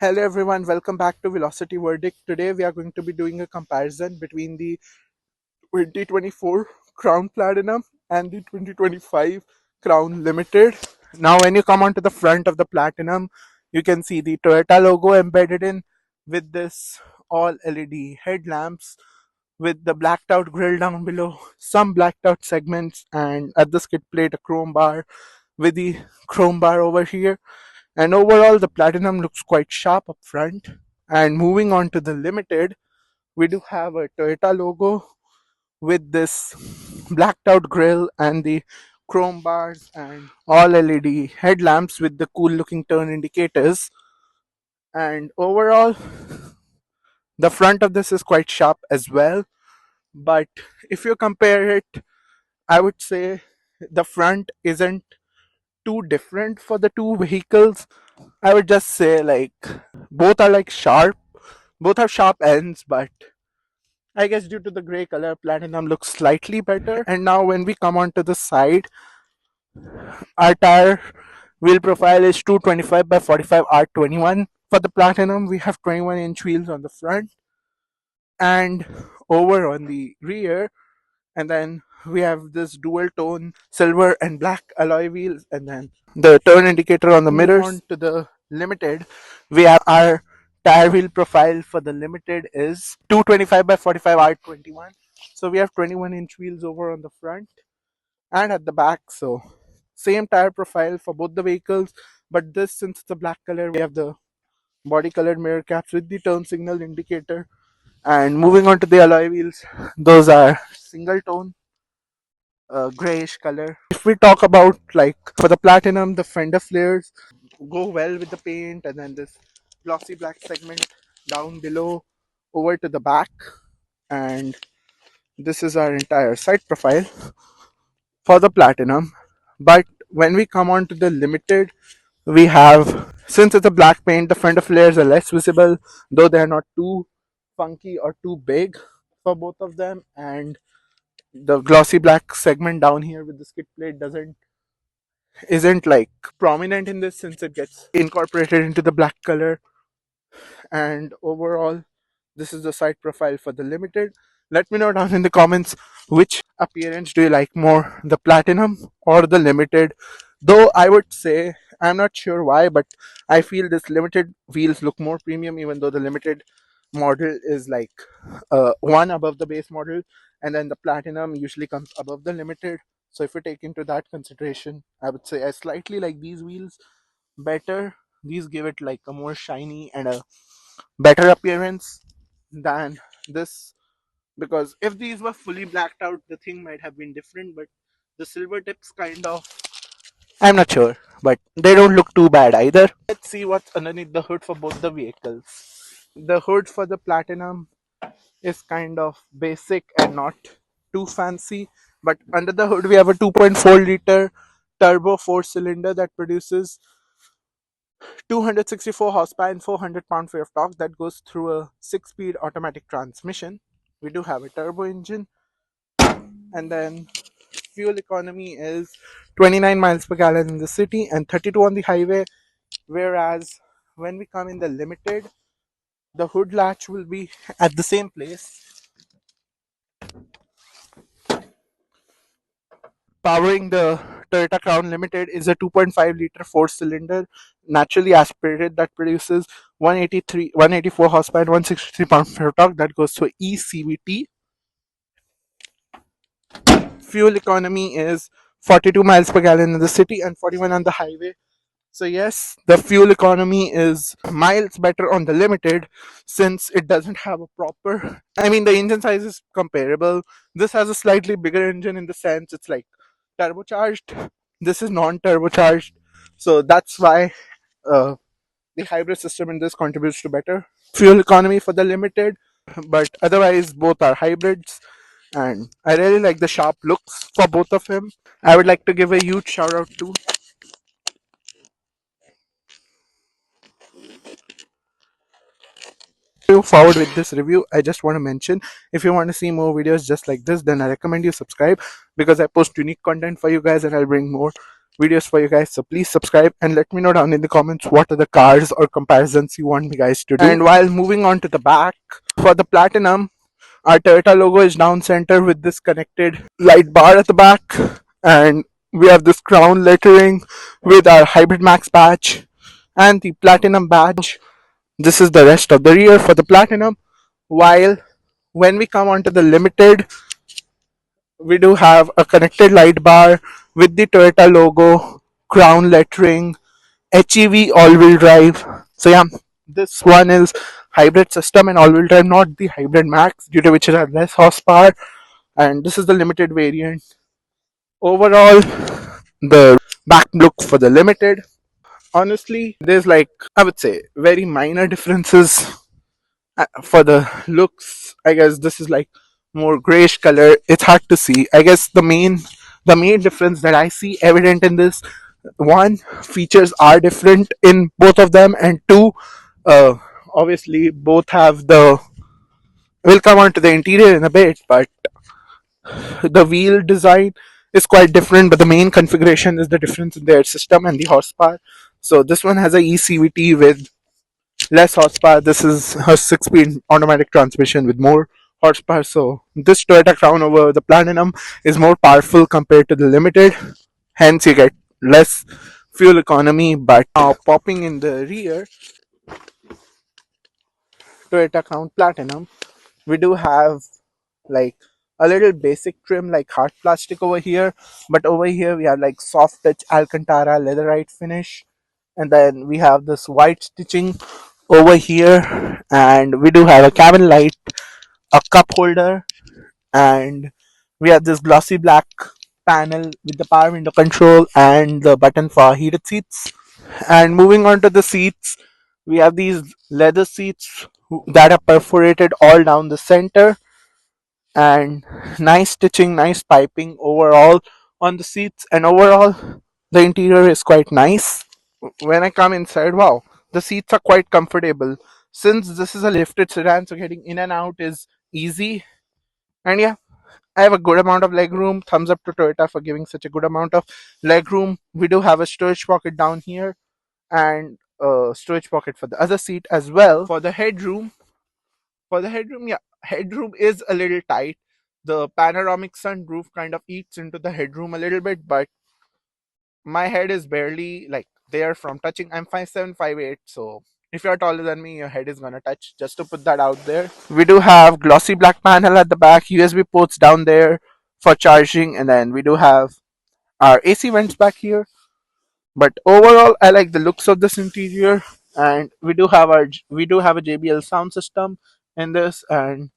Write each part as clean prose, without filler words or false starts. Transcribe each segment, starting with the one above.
Hello everyone, welcome back to Velocity Verdict. Today we are going to be doing a comparison between the 2024 Crown Platinum and the 2025 Crown Limited. Now when you come onto the front of the Platinum, you can see the Toyota logo embedded in with this all LED headlamps with the blacked out grille down below, some blacked out segments, and at the skid plate a chrome bar with the chrome bar over here. And overall, the Platinum looks quite sharp up front. And moving on to the Limited, we do have a Toyota logo with this blacked out grille and the chrome bars and all LED headlamps with the cool looking turn indicators. And overall, the front of this is quite sharp as well. But if you compare it, I would say the front isn't too different for the two vehicles. I would just say like both are like sharp, both have sharp ends, but I guess due to the gray color, Platinum looks slightly better. And now when we come onto the side, our tire wheel profile is 225 by 45 R21. For the Platinum, we have 21-inch wheels on the front and over on the rear. And then we have this dual tone silver and black alloy wheels, and then the turn indicator on the mirrors. On to the Limited, we have our tire wheel profile for the Limited is 225 by 45 R21. So we have 21-inch wheels over on the front and at the back. So same tire profile for both the vehicles, but this, since it's a black color, we have the body colored mirror caps with the turn signal indicator. And moving on to the alloy wheels, those are single tone grayish color. If we talk about like for the Platinum, the fender flares go well with the paint, and then this glossy black segment down below over to the back. And this is our entire side profile for the Platinum. But when we come on to the Limited, we have, since it's a black paint, the fender flares are less visible, though they are not too funky or too big for both of them. And the glossy black segment down here with the skid plate isn't like prominent in this, since it gets incorporated into the black color. And overall, this is the side profile for the Limited. Let me know down in the comments which appearance do you like more, the Platinum or the Limited. Though I would say, I'm not sure why, but I feel this Limited wheels look more premium, even though the Limited model is like one above the base model, and then the Platinum usually comes above the Limited. So if you take into that consideration, I would say I slightly like these wheels better. These give it like a more shiny and a better appearance than this, because if these were fully blacked out, the thing might have been different. But the silver tips kind of, I'm not sure, but they don't look too bad either. Let's see what's underneath the hood for both the vehicles. The hood for the Platinum is kind of basic and not too fancy, but under the hood we have a 2.4-liter turbo 4-cylinder that produces 264 horsepower and 400 pound-feet of torque, that goes through a 6-speed automatic transmission. We do have a turbo engine, and then fuel economy is 29 miles per gallon in the city and 32 on the highway. Whereas when we come in the Limited, the hood latch will be at the same place. Powering the Toyota Crown Limited is a 2.5-liter 4-cylinder naturally aspirated that produces 184 horsepower and 163 pound-feet of torque, that goes to ECVT. Fuel economy is 42 miles per gallon in the city and 41 on the highway. So yes, the fuel economy is miles better on the Limited, since it doesn't have a proper, I mean, the engine size is comparable. This has a slightly bigger engine in the sense it's like turbocharged. This is non-turbocharged. So that's why uh, the hybrid system in this contributes to better fuel economy for the Limited. But otherwise, both are hybrids, and I really like the sharp looks for both of them. I would like to give a huge shout out to forward with this review. I just want to mention, if you want to see more videos just like this, then I recommend you subscribe, because I post unique content for you guys and I'll bring more videos for you guys. So please subscribe and let me know down in the comments what are the cars or comparisons you want me guys to do. And while moving on to the back, for the Platinum, our Toyota logo is down center with this connected light bar at the back, and we have this crown lettering with our Hybrid Max badge and the Platinum badge. This is the rest of the rear for the Platinum. While when we come onto the Limited, we do have a connected light bar with the Toyota logo, crown lettering, HEV all-wheel drive. So yeah, this one is hybrid system and all-wheel drive, not the Hybrid Max, due to which it has less horsepower. And this is the Limited variant. Overall, the back look for the Limited, honestly, there's like, I would say, very minor differences. For the looks, I guess this is like more grayish color. It's hard to see. I guess the main difference that I see evident in this, one, features are different in both of them, and two, uh, obviously both have the. We'll come on to the interior in a bit, but the wheel design is quite different. But the main configuration is the difference in their system and the horsepower. So this one has a ECVT with less horsepower. This is a 6-speed automatic transmission with more horsepower. So this Toyota Crown over the Platinum is more powerful compared to the Limited. Hence, you get less fuel economy. But now, popping in the rear, Toyota Crown Platinum, we do have like a little basic trim like hard plastic over here, but over here we have like soft touch Alcantara leatherite finish, and then we have this white stitching over here, and we do have a cabin light, a cup holder, and we have this glossy black panel with the power window control and the button for heated seats. And moving on to the seats, we have these leather seats that are perforated all down the center, and nice stitching, nice piping overall on the seats, and overall the interior is quite nice. When I come inside, wow, the seats are quite comfortable. Since this is a lifted sedan, so getting in and out is easy. And yeah, I have a good amount of leg room. Thumbs up to Toyota for giving such a good amount of leg room. We do have a storage pocket down here and a storage pocket for the other seat as well. For the headroom, yeah, headroom is a little tight. The panoramic sunroof kind of eats into the headroom a little bit, but my head is barely like there from touching. I'm 5'7", 5'8", so if you're taller than me, your head is gonna touch. Just to put that out there. We do have glossy black panel at the back, USB ports down there for charging, and then we do have our AC vents back here. But overall, I like the looks of this interior, and we do have a JBL sound system in this, and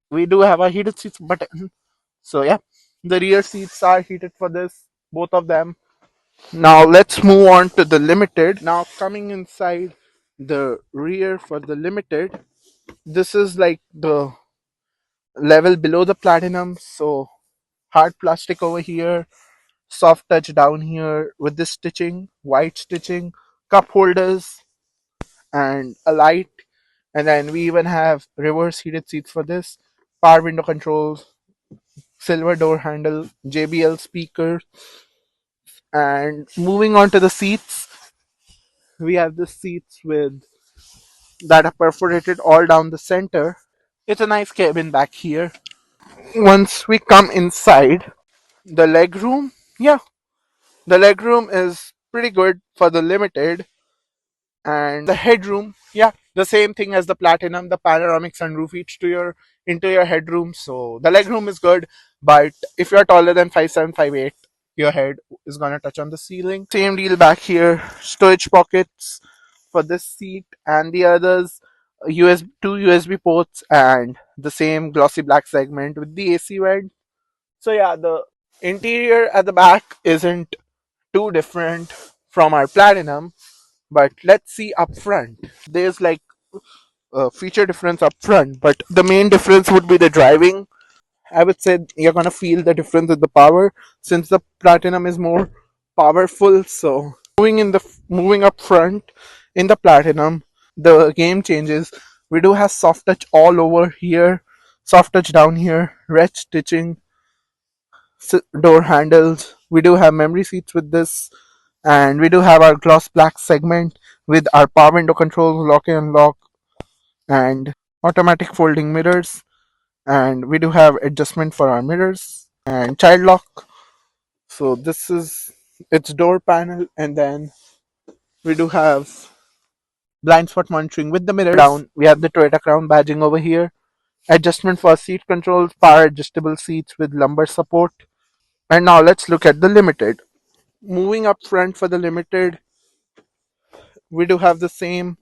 we do have a heated seats button. So yeah, the rear seats are heated for this, both of them. Now let's move on to the Limited. Now coming inside the rear for the Limited, this is like the level below the Platinum. So hard plastic over here, soft touch down here with this stitching, white stitching, cup holders, and a light. And then we even have reverse heated seats for this, power window controls, silver door handle, JBL speaker. And moving on to the seats, we have the seats with that are perforated all down the center. It's a nice cabin back here. Once we come inside, the leg room, yeah, the leg room is pretty good for the Limited. And the headroom, yeah, the same thing as the Platinum. The panoramic sunroof each to your into your headroom, so the leg room is good. But if you're taller than 5'7", 5'8", your head is gonna touch on the ceiling. Same deal back here, storage pockets for this seat and the others, two USB ports, and the same glossy black segment with the AC vent. So yeah, the interior at the back isn't too different from our Platinum, but let's see up front. There's like a feature difference up front, but the main difference would be the driving. I would say you're gonna feel the difference in the power since the Platinum is more powerful. So moving up front in the Platinum, the game changes. We do have soft touch all over here, soft touch down here, red stitching, door handles. We do have memory seats with this, and we do have our gloss black segment with our power window controls, lock and unlock, and automatic folding mirrors. And we do have adjustment for our mirrors and child lock. So this is its door panel, and then we do have blind spot monitoring with the mirrors. Down, we have the Toyota Crown badging over here. Adjustment for seat controls, power adjustable seats with lumbar support. And now let's look at the Limited. Moving up front for the Limited, we do have the same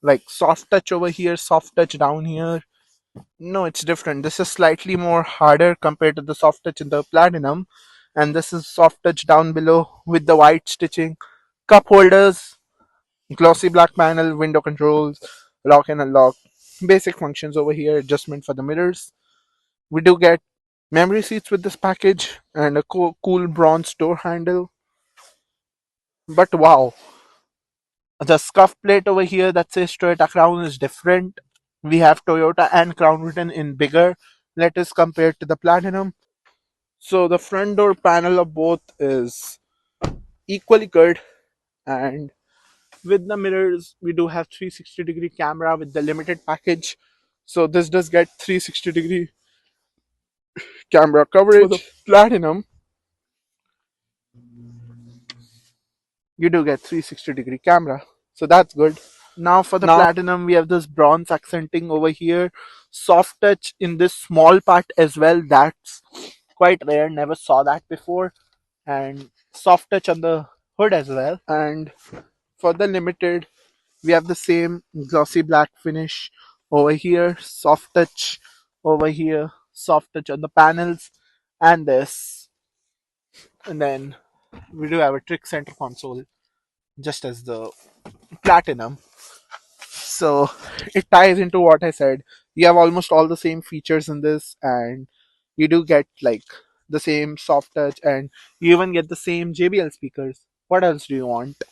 like soft touch over here, soft touch down here. No, it's different. This is slightly more harder compared to the soft touch in the Platinum. And this is soft touch down below with the white stitching. Cup holders, glossy black panel, window controls, lock and unlock. Basic functions over here, adjustment for the mirrors. We do get memory seats with this package and a cool bronze door handle. But wow, the scuff plate over here that says Toyota Crown is different. We have Toyota and Crown written in bigger letters compared to the Platinum. So the front door panel of both is equally good, and with the mirrors we do have 360-degree camera with the Limited package. So this does get 360-degree camera coverage. For the Platinum, you do get 360-degree camera, so that's good. Now for the Platinum, we have this bronze accenting over here, soft touch in this small part as well. That's quite rare, never saw that before. And soft touch on the hood as well. And for the Limited, we have the same glossy black finish over here, soft touch over here, soft touch on the panels, and this. And then we do have a trick center console, just as the Platinum. So it ties into what I said. You have almost all the same features in this, and you do get like the same soft touch, and you even get the same JBL speakers. What else do you want?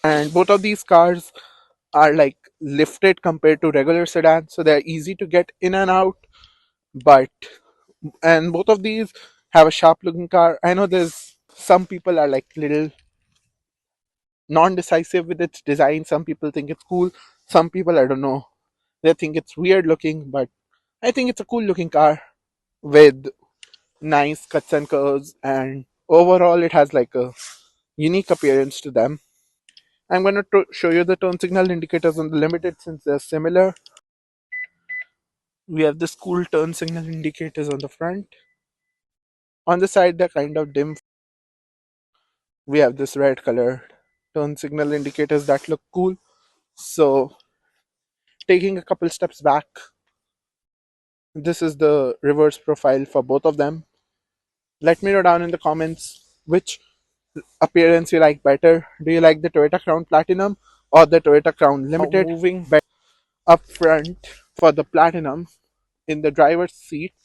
And both of these cars are like lifted compared to regular sedans, so they're easy to get in and out. But and both of these have a sharp looking car. I know there's some people are like little non-decisive with its design. Some people think it's cool. Some people, I don't know, they think it's weird looking, but I think it's a cool looking car with nice cuts and curves, and overall it has like a unique appearance to them. I'm going to show you the turn signal indicators on the Limited since they're similar. We have this cool turn signal indicators on the front. On the side they're kind of dim. We have this red color turn signal indicators that look cool. So taking a couple steps back, this is the reverse profile for both of them. Let me know down in the comments which appearance you like better. Do you like the Toyota Crown Platinum or the Toyota Crown Limited? Now moving back up front for the Platinum, in the driver's seat,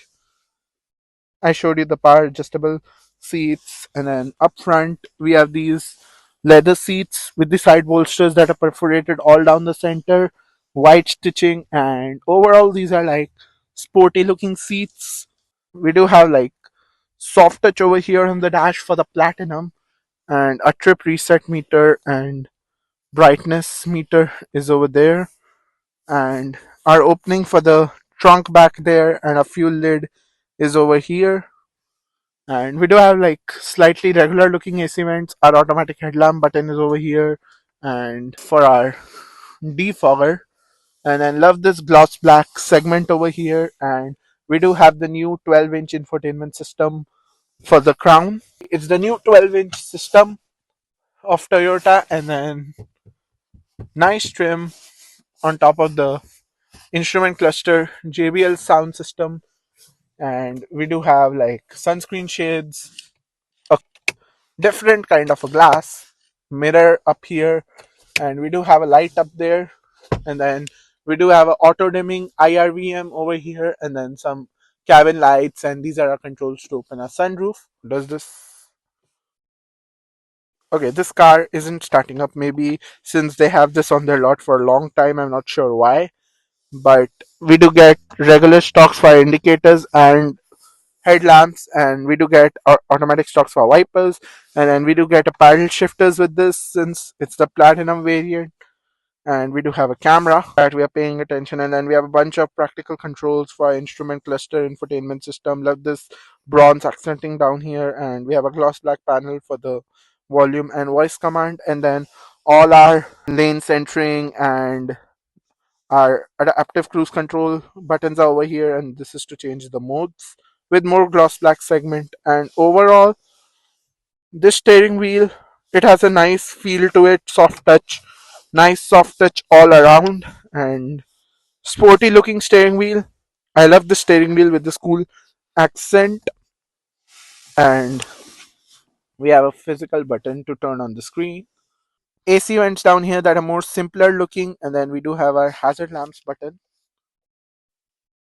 I showed you the power adjustable seats, and then up front we have these leather seats with the side bolsters that are perforated all down the center, white stitching, and overall these are like sporty looking seats. We do have like soft touch over here on the dash for the Platinum, and a trip reset meter and brightness meter is over there, and our opening for the trunk back there and a fuel lid is over here. And we do have like slightly regular looking AC vents. Our automatic headlamp button is over here, and for our defogger. And then love this gloss black segment over here, and we do have the new 12-inch infotainment system for the Crown. It's the new 12-inch system of Toyota, and then nice trim on top of the instrument cluster, JBL sound system, and we do have like sunscreen shades, a different kind of a glass, mirror up here, and we do have a light up there, and then we do have a auto dimming IRVM over here, and then some cabin lights, and these are our controls to open a sunroof. Does this Okay, this car isn't starting up. Maybe since they have this on their lot for a long time, I'm not sure why. But we do get regular stocks fire indicators and headlamps, and we do get automatic shocks for wipers, and then we do get a paddle shifters with this since it's the platinum variant. And we do have a camera that we are paying attention, and then we have a bunch of practical controls for our instrument cluster, infotainment system. Love this bronze accenting down here, and we have a gloss black panel for the volume and voice command, and then all our lane centering and our adaptive cruise control buttons are over here, and this is to change the modes with more gloss black segment. And overall, this steering wheel, it has a nice feel to it, soft touch, nice soft touch all around, and sporty looking steering wheel. I love the steering wheel with this cool accent, and we have a physical button to turn on the screen. AC vents down here that are more simpler looking, and then we do have our hazard lamps button,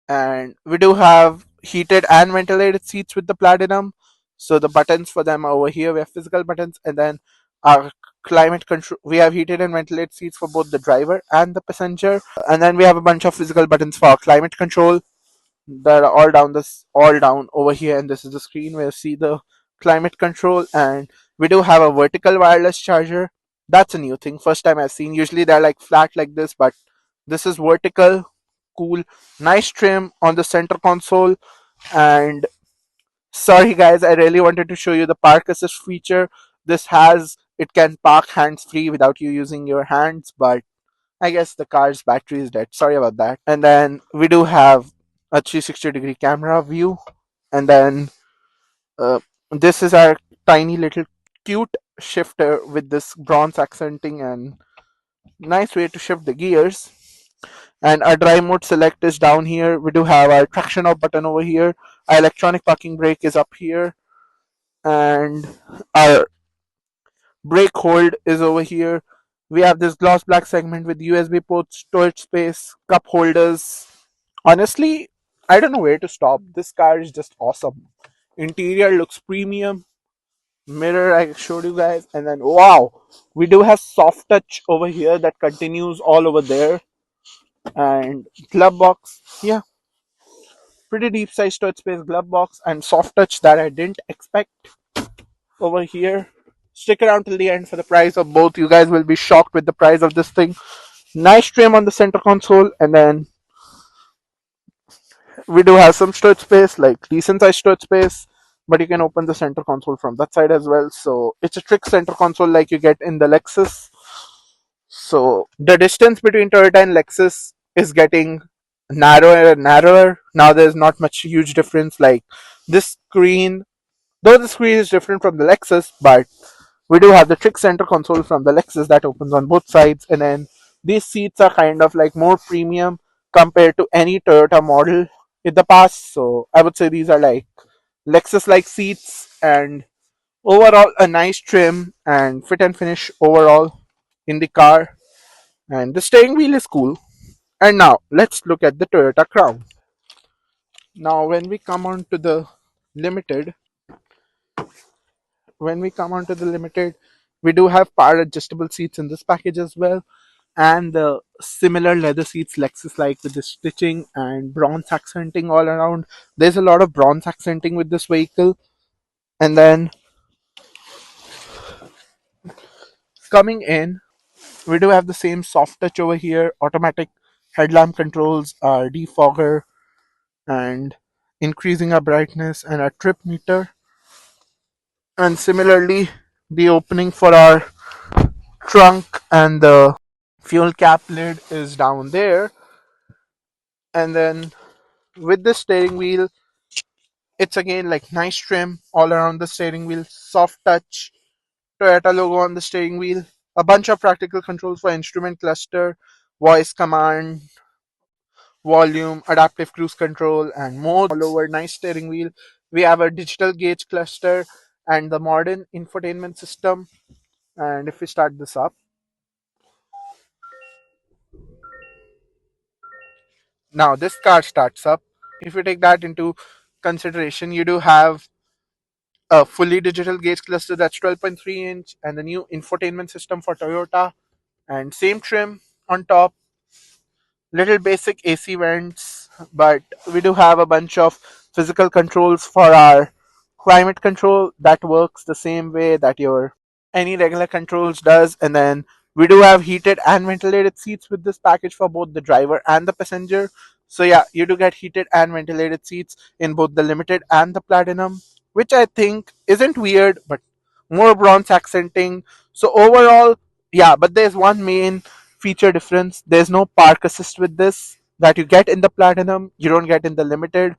and we do have heated and ventilated seats with the platinum. So the buttons for them are over here. We have physical buttons, and then our climate control. We have heated and ventilated seats for both the driver and the passenger, and then we have a bunch of physical buttons for our climate control that are all down over here. And this is the screen where you see the climate control, and we do have a vertical wireless charger. That's a new thing. First time I've seen. Usually they're like flat like this, but this is vertical. Cool, nice trim on the center console. And sorry guys, I really wanted to show you the park assist feature. This has it can park hands free without you using your hands, but I guess the car's battery is dead. Sorry about that. And then we do have a 360-degree camera view, and then uh, this is our tiny little cute shifter with this bronze accenting and nice way to shift the gears. And our drive mode select is down here. We do have our traction off button over here. Our electronic parking brake is up here, and our brake hold is over here. We have this gloss black segment with USB ports, storage space, cup holders. Honestly, I don't know where to stop. This car is just awesome. Interior looks premium. Mirror I showed you guys, and then wow, we do have soft touch over here that continues all over there. And glove box, yeah, pretty deep size touch space glove box and soft touch that I didn't expect over here. Stick around till the end for the price of both. You guys will be shocked with the price of this thing. Nice trim on the center console, and then we do have some storage space, like decent size storage space, but you can open the center console from that side as well. So it's a trick center console like you get in the Lexus. So the distance between Toyota and Lexus is getting narrower and narrower. Now there's not much huge difference. Like this screen, though the screen is different from the Lexus, but we do have the trick center console from the Lexus that opens on both sides, and then these seats are kind of like more premium compared to any Toyota model in the past. So I would say these are like Lexus like seats, and overall a nice trim and fit and finish overall in the car. And the steering wheel is cool. And now let's look at the Toyota Crown. Now limited, when we come on to the limited, we do have power adjustable seats in this package as well, and the similar leather seats Lexus like with the stitching and bronze accenting all around. There's a lot of bronze accenting with this vehicle. And then coming in, we do have the same soft touch over here, automatic headlamp controls, our defogger, and increasing our brightness and our trip meter. And similarly, the opening for our trunk and the fuel cap lid is down there. And then with the steering wheel, it's again like nice trim all around the steering wheel, soft touch, Toyota logo on the steering wheel, a bunch of practical controls for instrument cluster, voice command, volume, adaptive cruise control, and modes all over. Nice steering wheel. We have a digital gauge cluster and the modern infotainment system. And if we start this up, now this car starts up. If you take that into consideration, you do have a fully digital gauge cluster that's 12.3 inch and the new infotainment system for Toyota, and same trim on top, little basic AC vents, but we do have a bunch of physical controls for our climate control that works the same way that your any regular controls does. And then we do have heated and ventilated seats with this package for both the driver and the passenger. So yeah, you do get heated and ventilated seats in both the limited and the platinum, which I think isn't weird, but more bronze accenting. So overall, yeah, but there's one main feature difference. There's no park assist with this that you get in the platinum, you don't get in the limited.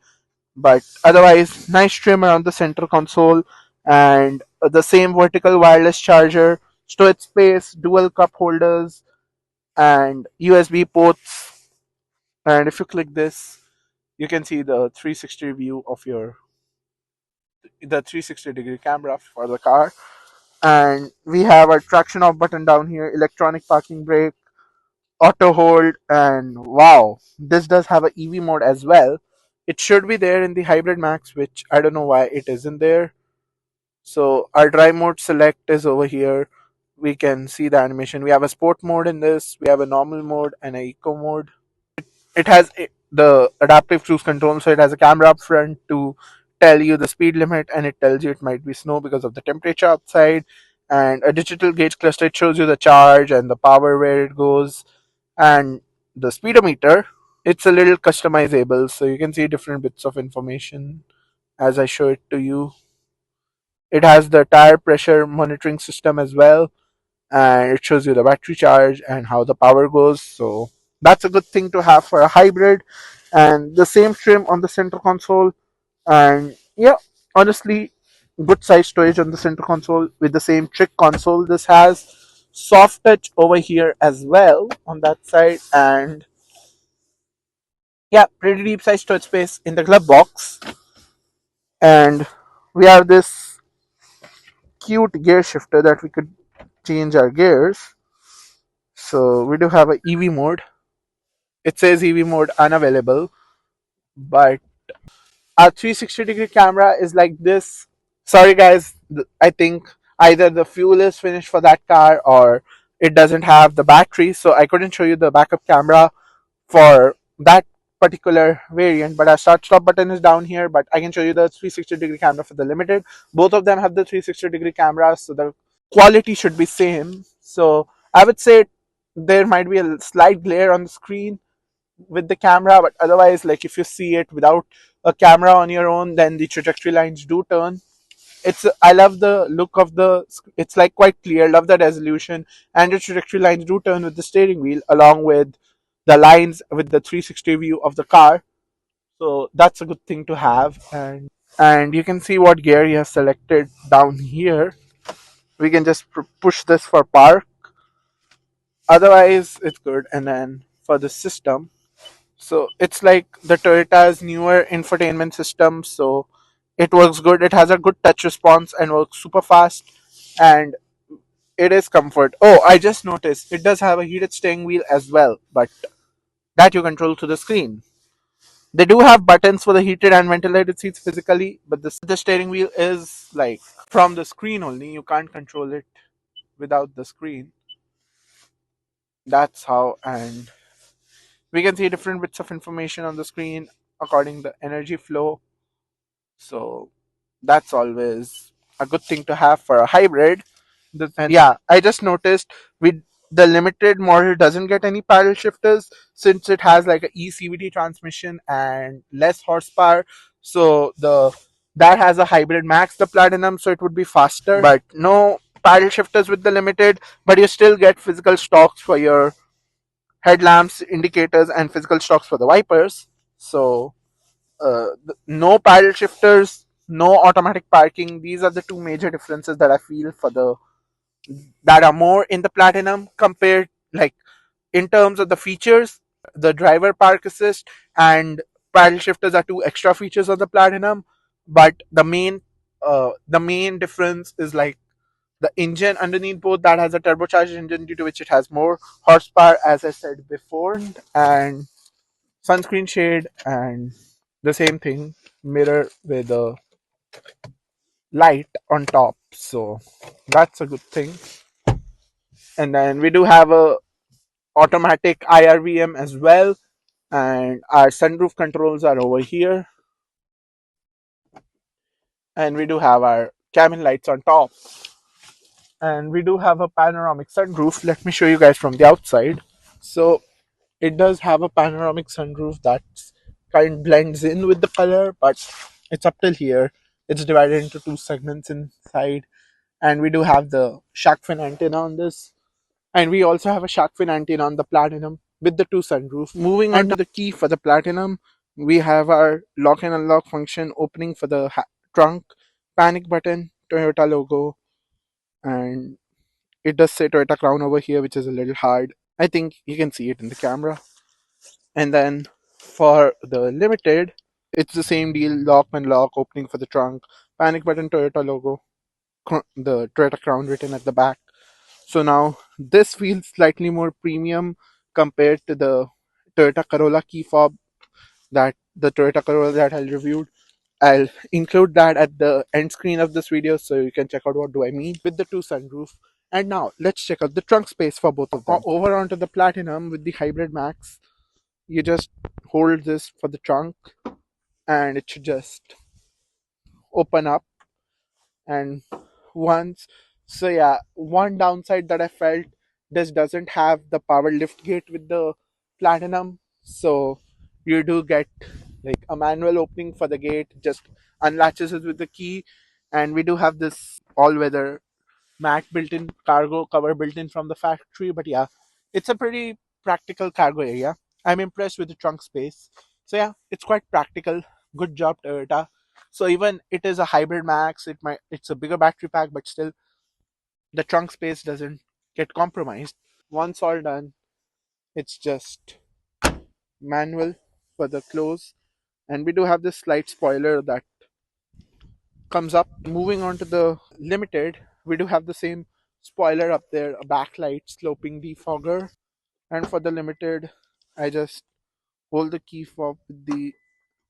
But otherwise, nice trim around the center console, and the same vertical wireless charger, storage space, dual cup holders, and USB ports. And if you click this, you can see the 360 view of the 360-degree camera for the car. And we have a traction off button down here, electronic parking brake, auto hold, and wow, this does have a EV mode as well. It should be there in the Hybrid Max, which I don't know why it isn't there. So our drive mode select is over here. We can see the animation. We have a sport mode in this, we have a normal mode and a eco mode. It has the adaptive cruise control, so it has a camera up front to tell you the speed limit, and it tells you it might be snow because of the temperature outside, and a digital gauge cluster. It shows you the charge and the power where it goes, and the speedometer. It's a little customizable, so you can see different bits of information as I show it to you. It has the tire pressure monitoring system as well, and it shows you the battery charge and how the power goes. So that's a good thing to have for a hybrid. And the same trim on the center console, and yeah, honestly, good size storage on the center console with the same trick console. This has soft touch over here as well on that side, and yeah, pretty deep size storage space in the glove box. And we have this cute gear shifter that we could change our gears. So we do have a EV mode. It says EV mode unavailable, but our 360-degree camera is like this. Sorry guys, I think either the fuel is finished for that car or it doesn't have the battery, so I couldn't show you the backup camera for that particular variant. But our start stop button is down here, but I can show you the 360-degree camera for the limited. Both of them have the 360-degree cameras, so the quality should be same. So I would say there might be a slight glare on the screen with the camera, but otherwise, like if you see it without a camera on your own, then the trajectory lines do turn. I love the look of it's like quite clear. Love the resolution, and the trajectory lines do turn with the steering wheel along with the lines with the 360 view of the car. So that's a good thing to have. And you can see what gear you have selected down here. We can just push this for park. Otherwise, it's good. And then for the system, so it's like the Toyota's newer infotainment system. So it works good. It has a good touch response and works super fast. And it is comfort. Oh, I just noticed it does have a heated steering wheel as well, but that you control through the screen. They do have buttons for the heated and ventilated seats physically, but the steering wheel is like from the screen only. You can't control it without the screen. That's how. And we can see different bits of information on the screen according to the energy flow. So that's always a good thing to have for a hybrid. And yeah, I just noticed with the limited model doesn't get any paddle shifters since it has like a ECVT transmission and less horsepower. So the that has a hybrid max, the platinum, so it would be faster. But no paddle shifters with the limited, but you still get physical stocks for your headlamps, indicators, and physical stocks for the wipers. So no paddle shifters, no automatic parking. These are the two major differences that I feel for the that are more in the platinum compared, like in terms of the features. The driver park assist and paddle shifters are two extra features of the platinum, but the main difference is like the engine underneath both that has a turbocharged engine due to which it has more horsepower, as I said before. And sunscreen shade and the same thing, mirror with a light on top, so that's a good thing. And then we do have a automatic IRVM as well, and our sunroof controls are over here. And we do have our cabin lights on top, and we do have a panoramic sunroof. Let me show you guys from the outside. So it does have a panoramic sunroof that kind blends in with the color, but it's up till here. It's divided into two segments inside, and we do have the shark fin antenna on this, and we also have a shark fin antenna on the Platinum with the two sunroof. Moving on to the key for the Platinum, we have our lock and unlock function, opening for the trunk, panic button, Toyota logo, and it does say Toyota Crown over here, which is a little hard. I think you can see it in the camera. And then for the Limited, it's the same deal, lock and lock, opening for the trunk, panic button, Toyota logo, the Toyota Crown written at the back. So now this feels slightly more premium compared to the Toyota Corolla key fob, that the Toyota Corolla that I reviewed. I'll include that at the end screen of this video so you can check out what do I mean with the two sunroof. And now let's check out the trunk space for both of them. Over onto the Platinum with the Hybrid Max, you just hold this for the trunk and it should just open up. And once, so yeah, one downside that I felt, this doesn't have the power lift gate with the Platinum, so you do get like a manual opening for the gate, just unlatches it with the key. And we do have this all-weather mat built-in, cargo cover built-in from the factory. But yeah, it's a pretty practical cargo area. I'm impressed with the trunk space. So yeah, it's quite practical. Good job, Toyota. So even it is a hybrid max, it's a bigger battery pack, but still the trunk space doesn't get compromised. Once all done, it's just manual for the close. And we do have this slight spoiler that comes up. Moving on to the Limited, we do have the same spoiler up there, a backlight sloping defogger. And for the Limited, I just hold the key fob with the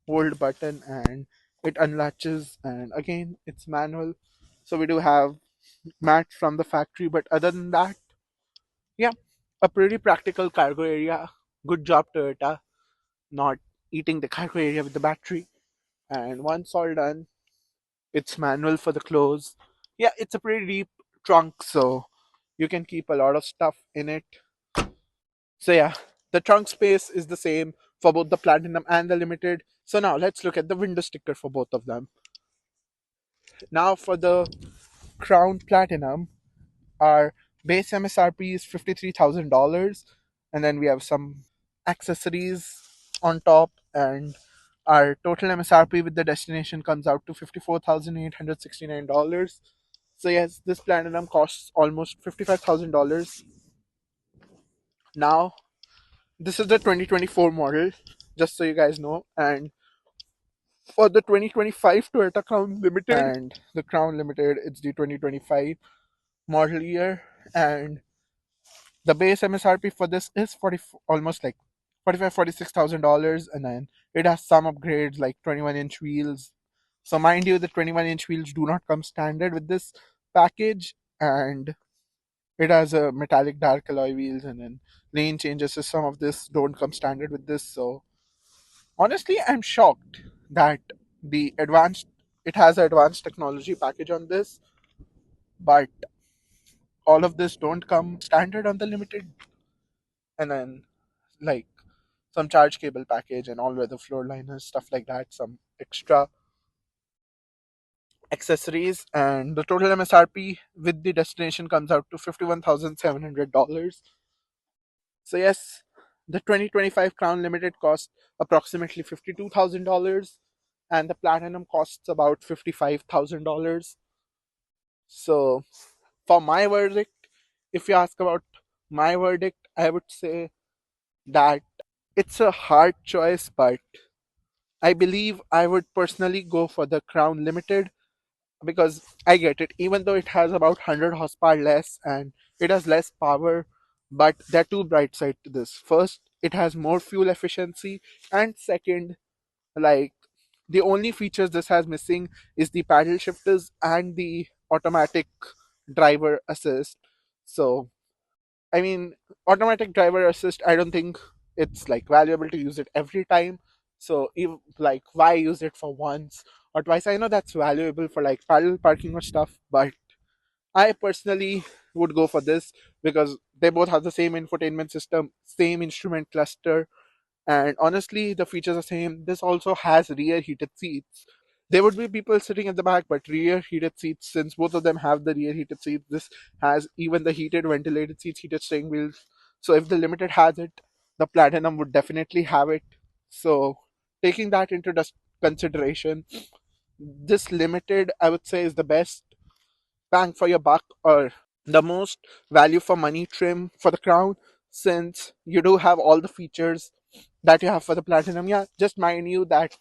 hold button and it unlatches, and again it's manual. So we do have mats from the factory, but other than that, yeah, a pretty practical cargo area. Good job, Toyota, not eating the cargo area with the battery. And once all done, it's manual for the close. Yeah, it's a pretty deep trunk, so you can keep a lot of stuff in it. So yeah, the trunk space is the same for both the Platinum and the Limited. So now let's look at the window sticker for both of them. Now for the Crown Platinum, our base MSRP is $53,000, and then we have some accessories on top, and our total MSRP with the destination comes out to $54,869. So yes, this Platinum costs almost $55,000. Now, this is the 2024 model, just so you guys know, and for the 2025 Toyota Crown Limited and the Crown Limited, it's the 2025 model year, and the base MSRP for this is 40, almost like 45, $46,000, and then it has some upgrades like 21-inch wheels. So mind you, the 21-inch wheels do not come standard with this package, and it has a metallic dark alloy wheels, and then lane changes. So some of this don't come standard with this. So honestly, I'm shocked that the advanced it has an advanced technology package on this, but all of this don't come standard on the Limited. And then like some charge cable package and all weather floor liners, stuff like that, some extra accessories, and the total MSRP with the destination comes out to $51,700. So yes, the 2025 Crown Limited costs approximately $52,000, and the Platinum costs about $55,000. So for my verdict, if you ask about my verdict, I would say that it's a hard choice, but I believe I would personally go for the Crown Limited, because I get it, even though it has about 100 horsepower less and it has less power, but there are two bright sides to this. First, it has more fuel efficiency, and second, like, the only features this has missing is the paddle shifters and the automatic driver assist. So I mean, automatic driver assist, I don't think it's like valuable to use it every time. So, if, like, why use it for once or twice. I know that's valuable for like parallel parking or stuff, but I personally would go for this because they both have the same infotainment system, same instrument cluster, and honestly, the features are same. This also has rear heated seats. There would be people sitting at the back, but rear heated seats, since both of them have the rear heated seats, this has even the heated ventilated seats, heated steering wheels. So if the Limited has it, the Platinum would definitely have it. So taking that into consideration, this Limited, I would say, is the best bang for your buck, or the most value for money trim for the Crown, since you do have all the features that you have for the Platinum. Yeah, just mind you that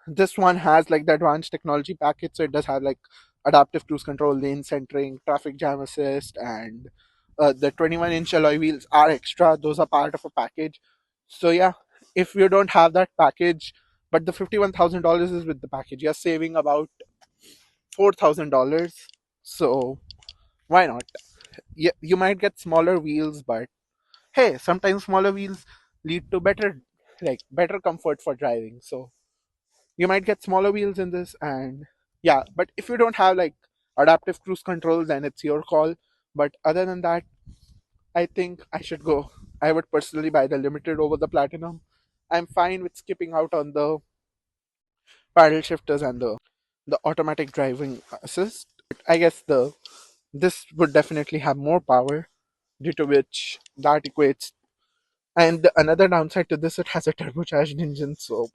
this one has like the advanced technology package, so it does have like adaptive cruise control, lane centering, traffic jam assist, and the 21-inch alloy wheels are extra. Those are part of a package. So yeah, if you don't have that package, but the $51,000 is with the package, you're saving about $4,000. So why not? Yeah, you might get smaller wheels, but hey, sometimes smaller wheels lead to better comfort for driving. So you might get smaller wheels in this, and yeah, but if you don't have like adaptive cruise control, then it's your call. But other than that, I think I would personally buy the Limited over the Platinum. I'm fine with skipping out on the paddle shifters and the automatic driving assist. I guess the this would definitely have more power, due to which that equates. And another downside to this, it has a turbocharged engine. So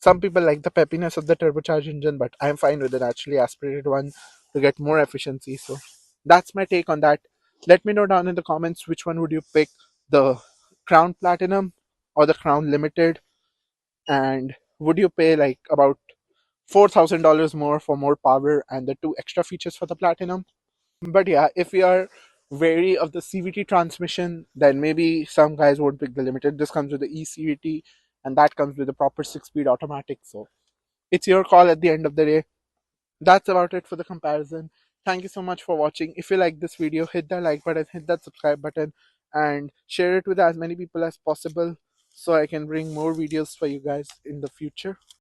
some people like the peppiness of the turbocharged engine, but I'm fine with the naturally aspirated one to get more efficiency. So that's my take on that. Let me know down in the comments which one would you pick, the Crown Platinum or the Crown Limited, and would you pay like about $4,000 more for more power and the two extra features for the Platinum? But yeah, if you are wary of the CVT transmission, then maybe some guys won't pick the Limited. This comes with the eCVT, and that comes with a proper 6-speed automatic. So it's your call at the end of the day. That's about it for the comparison. Thank you so much for watching. If you like this video, hit that like button, hit that subscribe button, and share it with as many people as possible so I can bring more videos for you guys in the future.